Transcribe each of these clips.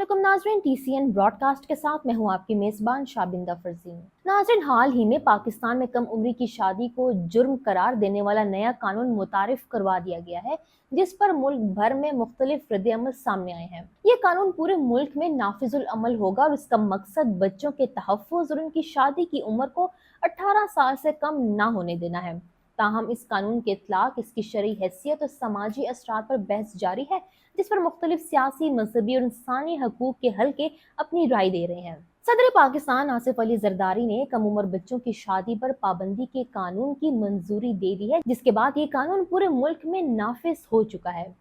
अस्सलामुअलैकुम नाज़रीन, TCN broadcast के साथ मैं हूं आपकी मेज़बान शाबिंदा फरजीन। नाज़रीन, हाल ही में पाकिस्तान में कम उम्री की शादी को जुर्म करार देने वाला नया कानून मुतारिफ करवा दिया गया है, जिस पर मुल्क भर में मुख्तलिफ रद्द-ए-अमल सामने आए हैं। ये कानून पूरे मुल्क में नाफिजुल अमल होगा और इसका मकसद बच्चों के तहफ़्फ़ुज़ और उनकी शादी की उम्र को 18 साल से कम ना होने देना है। ताहम इस कानून के इत्लाक, इसकी शरई हैसियत और समाजी असरात पर बहस जारी है, जिस पर मुख्तलिफ सियासी, मजहबी और इंसानी हकूक के हल्के अपनी राय दे रहे हैं। सदर पाकिस्तान आसिफ अली जरदारी ने कम उम्र बच्चों की शादी पर पाबंदी के कानून की मंजूरी दे दी है, जिसके बाद ये कानून पूरे मुल्क में नाफिज हो चुका है।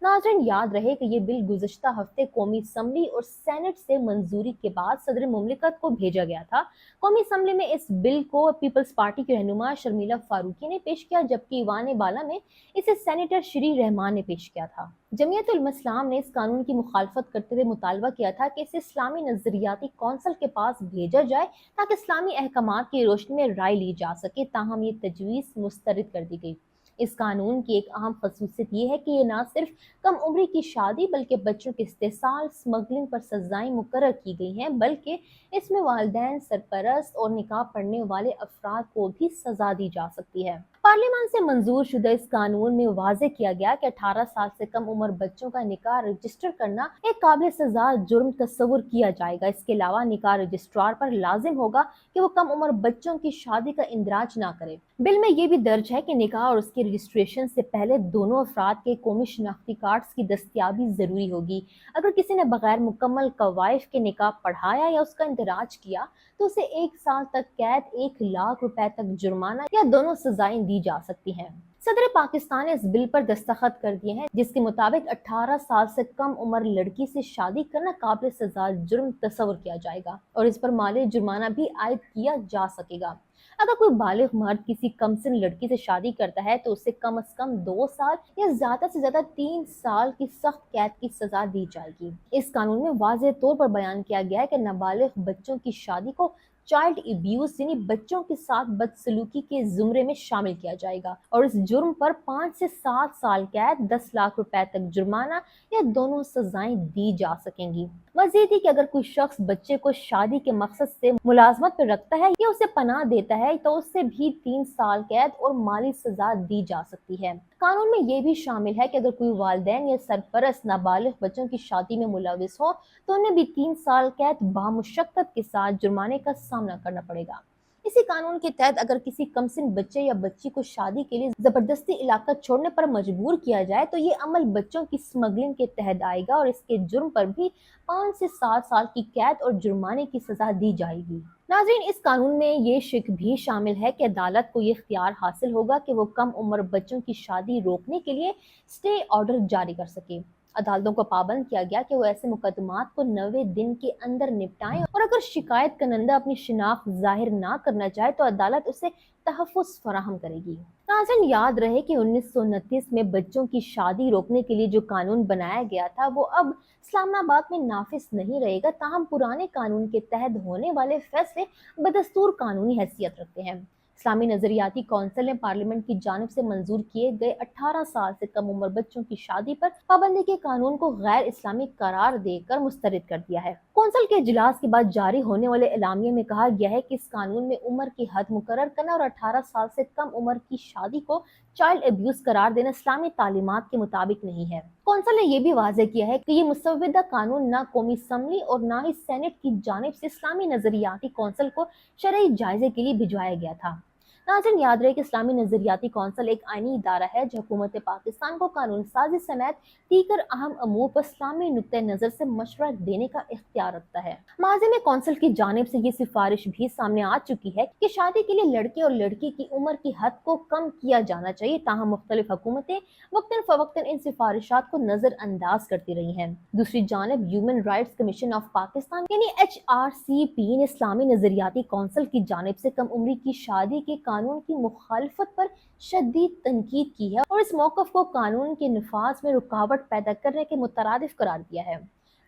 नाज़रीन, याद रहे कि ये बिल गुज़श्ता हफ्ते कौमी असम्बली और सेनेट से मंजूरी के बाद सदर मुमलिकत को भेजा गया था। कौमी असम्बली में इस बिल को पीपल्स पार्टी की रहनुमा शर्मिला फारूकी ने पेश किया, जबकि ईवान बाला में इसे सेनेटर श्री रहमान ने पेश किया था। जमीयतुल उलमा इस्लाम ने इस कानून की मुखालफत करते हुए मुतालबा किया था कि इसे इस्लामी नजरियाती कौंसिल के पास भेजा जाए ताकि इस्लामी अहकामात की रोशनी में राय ली जा सके। ताहम ये तजवीज़ मुस्तरद कर दी गई। इस कानून की एक अहम खसूसियत ये है कि ये न सिर्फ कम उम्री की शादी बल्कि बच्चों के इस्तेसाल, स्मगलिंग पर सजाएं मुकर्रर की गई हैं, बल्कि इसमें वालिदैन, सरपरस्त और निकाह पढ़ने वाले अफराद को भी सजा दी जा सकती है। पार्लियामान से मंजूर शुदा इस कानून में वाज़े किया गया कि 18 साल से कम उम्र बच्चों का निकाह रजिस्टर करना एक काबिल सजा जुर्म तस्वुर किया जाएगा। इसके अलावा निकाह रजिस्ट्रार पर लाजिम होगा कि वो कम उम्र बच्चों की शादी का इंदराज ना करे। बिल में ये भी दर्ज है कि निकाह और उसके रजिस्ट्रेशन से पहले दोनों अफराद के कौमी शनाख्ती कार्ड्स की दस्तियाबी जरूरी होगी। अगर किसी ने बगैर मुकम्मल कवायफ के निकाह पढ़ाया या उसका इंदराज किया तो उसे 1 साल तक कैद, 1 लाख रुपए तक जुर्माना या दोनों सजाएं दी जा सकती हैं। सदर पाकिस्तान ने इस बिल पर दस्तखत कर दिए हैं, जिसके मुताबिक 18 साल से कम उम्र लड़की से शादी करना काबिल सजा जुर्म तस्वुर किया जाएगा और इस पर माली जुर्माना भी आयद किया जा सकेगा। अगर कोई बालिग मर्द किसी कमसिन लड़की से शादी करता है तो उसे कम से कम 2 साल या ज्यादा से ज्यादा 3 साल की सख्त कैद की सजा दी जाएगी। इस कानून में वाज़ेह तौर पर बयान किया गया है कि नाबालिग बच्चों की शादी को चाइल्ड अब्यूज यानी बच्चों के साथ बदसलूकी के जुमरे में शामिल किया जाएगा और इस जुर्म पर 5 से 7 साल कैद, 10 लाख रुपए तक जुर्माना या दोनों सजाएं दी जा सकेंगी। मजीद ही कि अगर कोई शख्स बच्चे को शादी के मकसद से मुलाजमत पर रखता है या उसे पनाह देता है तो उससे भी 3 साल कैद और माली सजा दी जा सकती है। कानून में ये भी शामिल है कि अगर कोई वालिदैन या सरपरस्त नाबालिग बच्चों की शादी में मुलविस हो तो उन्हें भी 3 साल कैद बामुशक्कत के साथ जुर्माने का सामना करना पड़ेगा। इसी कानून के तहत अगर किसी कमसिन बच्चे या बच्ची को शादी के लिए जबरदस्ती इलाका छोड़ने पर मजबूर किया जाए तो ये अमल बच्चों की स्मगलिंग के तहत आएगा और इसके जुर्म पर भी 5 से 7 साल की कैद और जुर्माने की सजा दी जाएगी। नाज़रीन, इस कानून में ये शिक भी शामिल है कि अदालत को ये इख्तियार हासिल होगा कि वो कम उम्र बच्चों की शादी रोकने के लिए स्टे ऑर्डर जारी कर सके। अदालतों को पाबंद किया गया कि वो ऐसे मुकदमात को 90 दिन के अंदर निपटाएं और अगर शिकायत करंदा अपनी शिनाख्त जाहिर ना करना चाहे तो अदालत उसे तहफ़्फ़ुज़ फराहम करेगी। नाज़रीन, याद रहे कि 1929 में बच्चों की शादी रोकने के लिए जो कानून बनाया गया था वो अब इस्लामाबाद में नाफिज नहीं रहेगा। ताहम पुराने कानून के तहत होने वाले फैसले बदस्तूर कानूनी हैसियत रखते हैं। इस्लामी नजरियाती कौंसिल ने पार्लियामेंट की जानिब से मंजूर किए गए 18 साल से कम उम्र बच्चों की शादी पर पाबंदी के कानून को गैर इस्लामी करार देकर मुस्तरद कर दिया है। कौंसिल के इजलास के बाद जारी होने वाले एलामिये में कहा गया है कि इस कानून में उम्र की हद मुकर्रर करना और 18 साल से कम उम्र की शादी को चाइल्ड अब्यूज करार देना इस्लामी तालीमात के मुताबिक नहीं है। कौंसिल ने यह भी वाज़ेह किया है कि ये मुसव्वदा कानून न कौमी असम्बली और न ही सेनेट की जानिब से इस्लामी नजरियाती कौंसिल को शरई जायजे के लिए भिजवाया गया था। नाज़रीन, याद रहे कि इस्लामी नजरियाती कौंसिल एक आईनी इदारा है जो हुकूमत पाकिस्तान को कानून साजी समेत दीगर अहम अमूर पर इस्लामी नुक्ते नजर से मशवरा देने का इख्तियार रखता है। माजी में कौंसिल की जानिब से ये सिफारिश भी सामने आ चुकी है कि शादी के लिए लड़के और लड़की की उम्र की हद को कम किया जाना चाहिए। ताहम मुख्तलिफ हुकूमतें वक्तन फवक्तन इन सिफारिशात को नजरअंदाज करती रही हैं। दूसरी जानिब human rights commission of Pakistan यानी HRCP ने इस्लामी नजरियाती कौंसिल की जानिब से कम उम्री की शादी के कानून की मुखालफत पर शदीद तनकीद की है और इस मौक़िफ़ को कानून के निफाज में रुकावट पैदा करने के मुतरादिफ करार दिया है।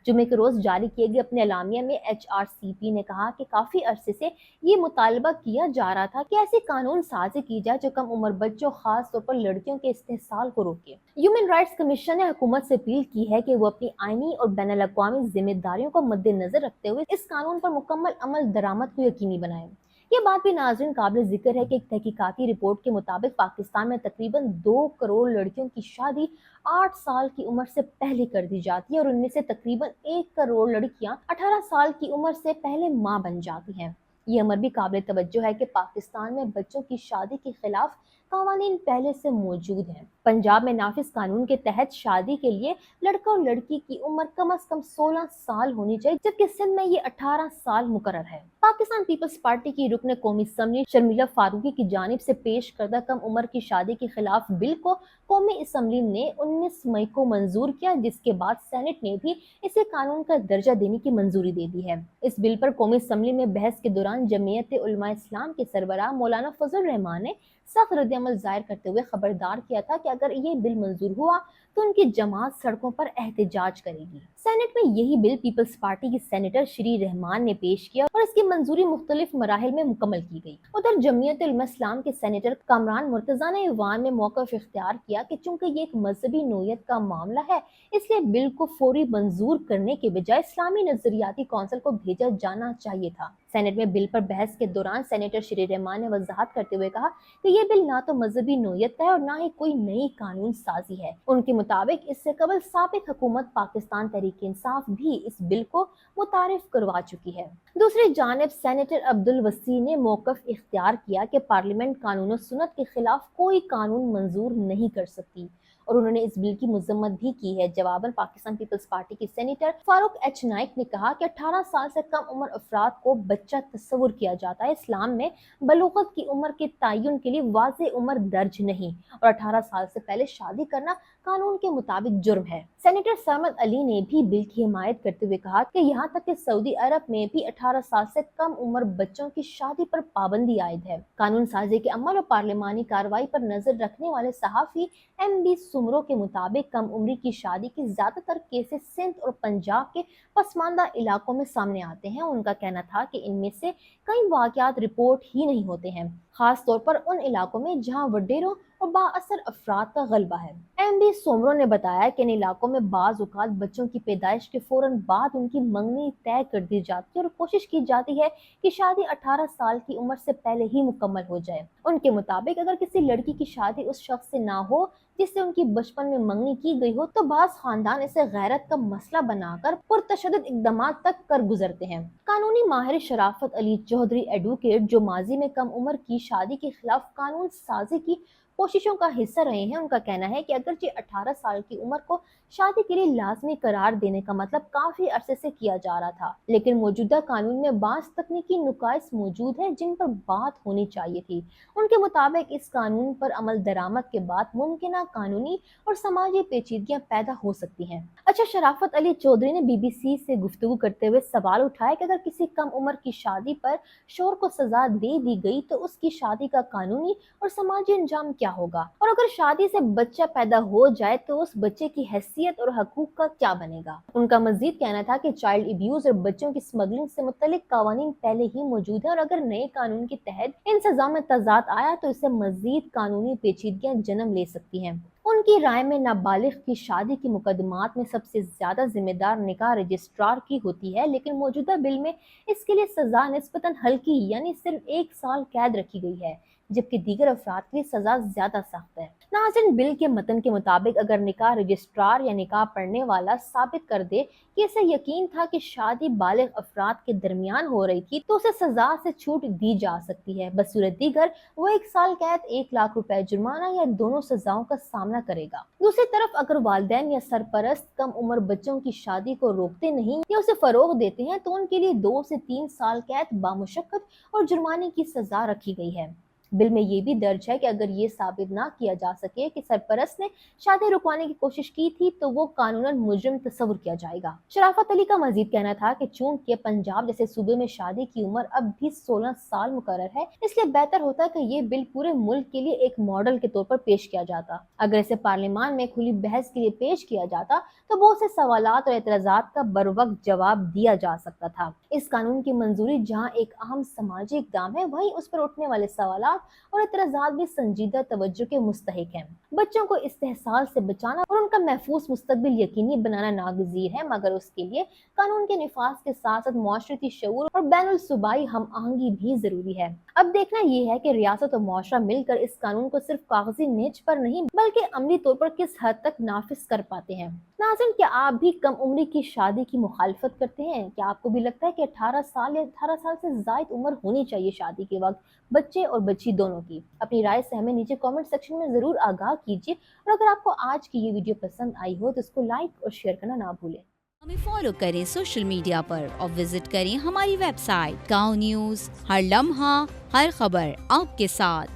जुमे के रोज जारी किए गए अपने एलामिया में HRCP ने कहा कि काफी अरसे से ये मुतालबा किया जा रहा था कि ऐसी कानून साजी की जाए जो कम उम्र बच्चों, खास तौर पर लड़कियों के इस्तेहसाल को रोके। ह्यूमन राइट्स कमीशन ने हुकूमत से अपील की है कि वो अपनी आईनी और बैनुल अक़वामी जिम्मेदारियों को मद्देनजर रखते हुए इस कानून पर मुकम्मल अमल दरामद को यकीनी बनाए। ये बात भी नाज़रीन काबिल जिक्र है कि एक तहकीकाती रिपोर्ट के मुताबिक पाकिस्तान में तकरीबन 2 करोड़ लड़कियों की शादी 8 साल की उम्र से पहले कर दी जाती है और उनमें से तकरीबन 1 करोड़ लड़कियां 18 साल की उम्र से पहले मां बन जाती हैं। ये अमर भी काबिल तवज्जो है कि पाकिस्तान में बच्चों की शादी के खिलाफ कानून पहले से मौजूद हैं। पंजाब में नाफिज कानून के तहत शादी के लिए लड़का और लड़की की उम्र कम से कम 16 साल होनी चाहिए, जबकि सिंध में ये 18 साल मुकर्रर है। पाकिस्तान पीपल्स पार्टी की रुकन कौमी असम्बली शर्मिला फारूकी की जानिब से पेश करदा कम उम्र की शादी के खिलाफ बिल को कौमी असम्बली ने 19 मई को मंजूर किया, जिसके बाद सेनेट ने भी इसे कानून का दर्जा देने की मंजूरी दे दी है। इस बिल पर कौमी असम्बली में बहस के दौरान जमीयत उलमा इस्लाम के सरबराह मौलाना फजल रहमान ने सख्त रद्द-ए-अमल जाहिर करते हुए खबरदार किया था कि अगर ये बिल मंजूर हुआ तो उनकी जमात सड़कों पर एहतजाज करेगी। सेनेट में यही बिल पीपल्स पार्टी की सेनेटर श्री रहमान ने पेश किया और इसकी मंजूरी मुख्तलिफ मराहिल में मुकम्मल की गई। उधर जमीयत उलमा इस्लाम के सेनेटर कामरान मुर्तजा ने ईवान में मौक़िफ़ इख्तियार किया कि चूंकि ये एक मजहबी नोयत का मामला है, इसलिए बिल को फौरी मंजूर करने के बजाय इस्लामी नजरियाती कौंसिल को भेजा जाना चाहिए था। सेनेट में बिल पर बहस के दौरान सेनेटर श्री रहमान ने वजाहत करते हुए कहा कि ये बिल ना तो मजहबी नोयत का है और ना ही कोई नई कानून साजी है। उनके मुताबिक इससे कबल साबिक हुकूमत पाकिस्तान तहरीक इंसाफ भी इस बिल को मुतारिफ करवा चुकी है। दूसरी जानिब सेनेटर अब्दुल वसी ने मौक़िफ़ इख्तियार किया कि पार्लियामेंट कानून सुन्नत के खिलाफ कोई कानून मंजूर नहीं कर सकती और उन्होंने इस बिल की मजम्मत भी की है। जवाबन पाकिस्तान पीपल्स पार्टी की सेनेटर फारूक एच नाइक ने कहा कि 18 साल से कम उम्र अफराद को बच्चा तस्वुर किया जाता है। इस्लाम में बलूगत की उम्र के तयन के लिए वाज़ेह उम्र दर्ज नहीं और 18 साल से पहले शादी करना कानून के मुताबिक जुर्म है। सेनेटर सरमद अली ने भी बिल की हिमायत करते हुए कहा कि यहाँ तक कि सऊदी अरब में भी 18 साल से कम उम्र बच्चों की शादी पर पाबंदी आयद है। कानून साजी के अमल और पार्लिमानी कार्रवाई पर नजर रखने वाले सहाफ़ी MB सुमरों के मुताबिक कम उम्री की शादी के ज्यादातर केसेस सिंध और पंजाब के पसमानदा इलाकों में सामने आते हैं। उनका कहना था कि इनमें से कई वाकयात रिपोर्ट ही नहीं होते हैं, खास तौर पर उन इलाकों में जहां वडेरों और बाअसर अफराद का गलबा है। MB सोमरो ने बताया कि इन इलाकों में बाज औक़ात बच्चों की पैदाइश के फौरन बाद उनकी मंगनी तय कर दी जाती है और कोशिश की जाती है कि शादी 18 साल की उम्र से पहले ही मुकम्मल हो जाए। उनके मुताबिक अगर किसी लड़की की शादी उस शख्स से ना हो जिससे उनकी बचपन में मंगनी की गई हो तो बाज़ खानदान इसे गैरत का मसला बनाकर पुरतशद्दुद इक़दामात तक कर गुजरते हैं। कानूनी माहिर शराफत अली चौधरी एडवोकेट, जो माजी में कम उम्र की शादी के खिलाफ कानून साजी की कोशिशों का हिस्सा रहे हैं, उनका कहना है कि अगरचे 18 साल की उम्र को शादी के लिए लाजमी करार देने का मतलब काफी अरसे से किया जा रहा था, लेकिन मौजूदा कानून में बाज़ तकनीकी नुकाइस मौजूद हैं जिन पर बात होनी चाहिए थी। उनके मुताबिक इस कानून पर अमल दरामद के बाद मुमकिन कानूनी और समाजी पेचीदगियां पैदा हो सकती हैं। अच्छा, शराफत अली चौधरी ने BBC से गुफ्तगू करते हुए सवाल उठाया कि अगर किसी कम उम्र की शादी पर शोहर को सजा दे दी गई तो उसकी शादी का कानूनी और समाजी अंजाम क्या होगा, और अगर शादी से बच्चा पैदा हो जाए तो उस बच्चे की हैसियत और हकूक का क्या बनेगा। उनका मजीद कहना था कि चाइल्ड अब्यूज और बच्चों की स्मगलिंग से मुतल्लिक कानून पहले ही मौजूद है और अगर नए कानून के तहत इन सजा में तजाद आया तो इससे मजीद कानूनी पेचीदगियां जन्म ले सकती हैं। उनकी राय में नाबालिग की शादी के मुकदमात में सबसे ज्यादा जिम्मेदार निकाह रजिस्ट्रार की होती है, लेकिन मौजूदा बिल में इसके लिए सजा निस्बतन हल्की यानी सिर्फ 1 साल कैद रखी गई है, जबकि दीगर अफराद के लिए सजा ज्यादा सख्त है। नाज़रीन, बिल के मतन के मुताबिक अगर निकाह रजिस्ट्रार या निकाह पढ़ने वाला साबित कर दे कि इसे यकीन था कि शादी बालिग अफराद के दरमियान हो रही थी तो उसे सजा से छूट दी जा सकती है। बसूरत दीगर वो 1 साल कैद, 1 लाख रुपए जुर्माना या दोनों सजाओं का सामना करेगा। दूसरी तरफ अगर वालिदैन या सरपरस्त कम उम्र बच्चों की शादी को रोकते नहीं या उसे फरोग देते हैं तो उनके लिए 2 से 3 साल कैद, बामुशक्कत और जुर्माने की सजा रखी गई है। बिल में ये भी दर्ज है कि अगर ये साबित ना किया जा सके कि सरपरस्त ने शादी रुकवाने की कोशिश की थी तो वो कानूनन मुजरिम तस्वुर किया जाएगा। शराफत अली का मजीद कहना था कि चूंकि पंजाब जैसे सूबे में शादी की उम्र अब भी 16 साल मुकर्रर है, इसलिए बेहतर होता कि ये बिल पूरे मुल्क के लिए एक मॉडल के तौर पर पेश किया जाता। अगर इसे पार्लियामान में खुली बहस के लिए पेश किया जाता तो बहुत से सवालात और एतराजात का बरवक्त जवाब दिया जा सकता था। इस कानून की मंजूरी जहाँ एक अहम समाजी इक़दाम है, वहीं उस पर उठने वाले सवालात और एतराज़ात भी संजीदा तवज्जो के मुस्तहिक हैं। बच्चों को इस्तेहसाल से बचाना और उनका महफूज मुस्तकबिल यकीनी बनाना नागज़ीर है, मगर उसके लिए कानून के निफाज के साथ साथ मुआशरती शऊर और बैनुल सूबाई हम आहंगी भी जरूरी है। अब देखना ये है कि रियासत और मुआशरा मिलकर इस कानून को सिर्फ कागजी नेच पर नहीं बल्कि अमली तौर पर किस हद तक नाफिज कर पाते हैं। नाज़रीन, क्या आप भी कम उम्री की शादी की मुखालफत करते हैं? क्या आपको भी लगता है कि 18 साल या 18 साल से ज़ायद उम्र होनी चाहिए शादी के वक्त बच्चे और बच्ची दोनों की? अपनी राय से हमें नीचे कमेंट सेक्शन में जरूर आगाह कीजिए और अगर आपको आज की ये वीडियो पसंद आई हो तो इसको लाइक और शेयर करना ना भूलें। हमें फॉलो करें सोशल मीडिया पर और विजिट करें हमारी वेबसाइट गाँव न्यूज़। हर लम्हा हर खबर आपके साथ।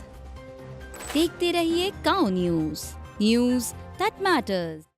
देखते रहिए गाँव न्यूज़ दैट मैटर्स।